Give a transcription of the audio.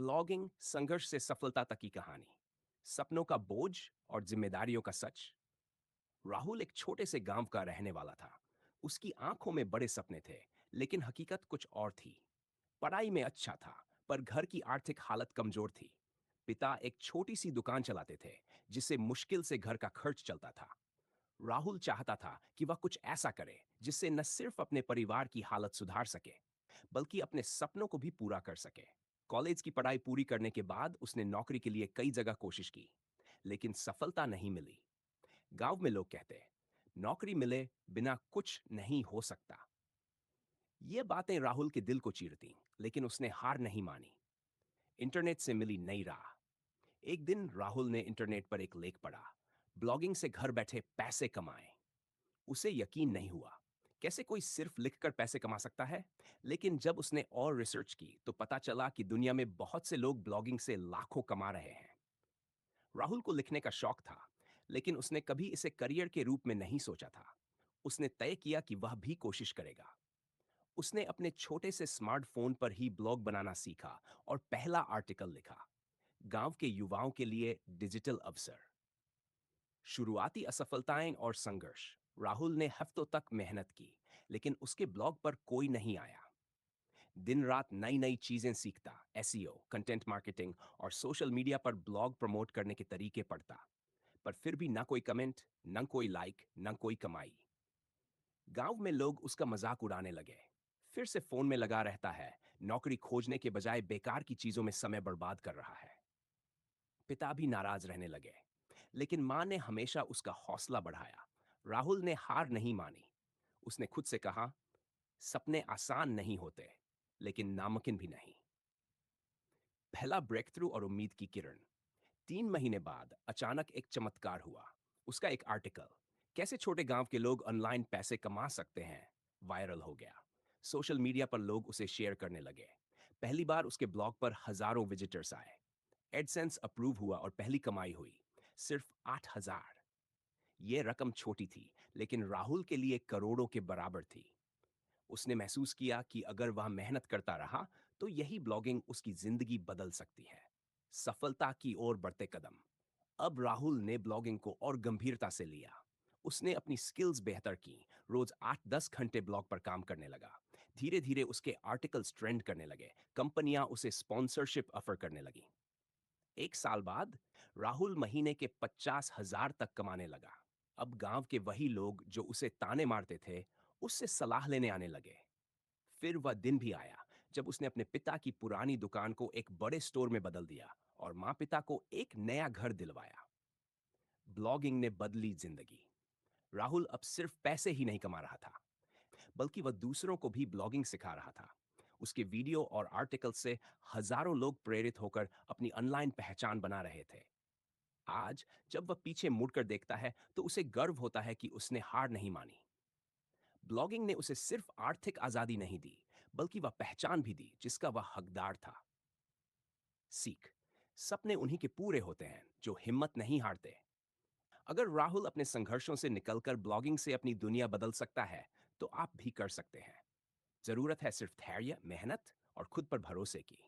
Blogging संघर्ष से सफलता तक की कहानी, सपनों का बोझ और जिम्मेदारियों का सच। राहुल एक छोटे से गांव का रहने वाला था। उसकी आंखों में बड़े सपने थे, लेकिन हकीकत कुछ और थी। पढ़ाई में अच्छा था, पर घर की आर्थिक हालत कमजोर थी। पिता एक छोटी सी दुकान चलाते थे, जिससे मुश्किल से घर का खर्च चलता था। राहुल चाहता था कि वह कुछ ऐसा करे जिससे न सिर्फ अपने परिवार की हालत सुधार सके, बल्कि अपने सपनों को भी पूरा कर सके। कॉलेज की पढ़ाई पूरी करने के बाद उसने नौकरी के लिए कई जगह कोशिश की, लेकिन सफलता नहीं मिली। गांव में लोग कहते, नौकरी मिले बिना कुछ नहीं हो सकता। ये बातें राहुल के दिल को चीरती, लेकिन उसने हार नहीं मानी। इंटरनेट से मिली नई राह। एक दिन राहुल ने इंटरनेट पर एक लेख पढ़ा, ब्लॉगिंग से घर बैठे पैसे कमाएं। उसे यकीन नहीं हुआ, कैसे कोई सिर्फ लिखकर पैसे कमा सकता है। लेकिन जब उसने और रिसर्च की तो पता चला कि दुनिया में बहुत से लोग ब्लॉगिंग से लाखों कमा रहे हैं। राहुल को लिखने का शौक था, लेकिन उसने कभी इसे करियर के रूप में नहीं सोचा था। उसने तय किया कि वह भी कोशिश करेगा। उसने अपने छोटे से स्मार्टफोन पर ही ब्लॉग बनाना सीखा और पहला आर्टिकल लिखा, गांव के युवाओं के लिए डिजिटल अवसर। शुरुआती असफलताएं और संघर्ष। राहुल ने हफ्तों तक मेहनत की, लेकिन उसके ब्लॉग पर कोई नहीं आया। दिन रात नई नई चीजें सीखता, एसईओ, कंटेंट मार्केटिंग और सोशल मीडिया पर ब्लॉग प्रमोट करने के तरीके पढ़ता। पर फिर भी ना कोई कमेंट, ना कोई लाइक, ना कोई कमाई। गांव में लोग उसका मजाक उड़ाने लगे। फिर से फोन में लगा रहता है, नौकरी खोजने के बजाय बेकार की चीजों में समय बर्बाद कर रहा है। पिता भी नाराज रहने लगे, लेकिन मां ने हमेशा उसका हौसला बढ़ाया। राहुल ने हार नहीं मानी। उसने खुद से कहा, सपने आसान नहीं होते, लेकिन नामुमकिन भी नहीं। पहला ब्रेक थ्रू और उम्मीद की किरण। 3 महीने बाद अचानक एक चमत्कार हुआ। उसका एक आर्टिकल, कैसे छोटे गांव के लोग ऑनलाइन पैसे कमा सकते हैं, वायरल हो गया। सोशल मीडिया पर लोग उसे शेयर करने लगे। पहली बार उसके ब्लॉग पर हजारों विजिटर्स आए। एडसेंस अप्रूव हुआ और पहली कमाई हुई, सिर्फ 8,000। ये रकम छोटी थी, लेकिन राहुल के लिए करोड़ों के बराबर थी। उसने महसूस किया कि अगर वह मेहनत करता रहा तो यही ब्लॉगिंग उसकी जिंदगी बदल सकती है। सफलता की ओर बढ़ते कदम। अब राहुल ने ब्लॉगिंग को और गंभीरता से लिया। उसने अपनी स्किल्स बेहतर की, रोज 8-10 घंटे ब्लॉग पर काम करने लगा। धीरे धीरे उसके आर्टिकल्स ट्रेंड करने लगे, कंपनियां उसे स्पॉन्सरशिप ऑफर करने लगी। 1 साल बाद राहुल महीने के 50,000 तक कमाने लगा। अब गांव के वही लोग जो उसे ताने मारते थे, उससे सलाह लेने आने लगे। फिर वह दिन भी आया जब उसने अपने पिता की पुरानी दुकान को एक बड़े स्टोर में बदल दिया और माँ पिता को एक नया घर दिलवाया। ब्लॉगिंग ने बदली जिंदगी। राहुल अब सिर्फ पैसे ही नहीं कमा रहा था, बल्कि वह दूसरों को भी ब्लॉगिंग सिखा रहा था। उसके वीडियो और आर्टिकल से हजारों लोग प्रेरित होकर अपनी ऑनलाइन पहचान बना रहे थे। आज जब वह पीछे मुड़कर देखता है तो उसे गर्व होता है कि उसने हार नहीं मानी। ब्लॉगिंग ने उसे सिर्फ आर्थिक आजादी नहीं दी, बल्कि वह पहचान भी दी जिसका वह हकदार था। सीख। सपने उन्हीं के पूरे होते हैं जो हिम्मत नहीं हारते। अगर राहुल अपने संघर्षों से निकलकर ब्लॉगिंग से अपनी दुनिया बदल सकता है, तो आप भी कर सकते हैं। जरूरत है सिर्फ धैर्य, मेहनत और खुद पर भरोसे की।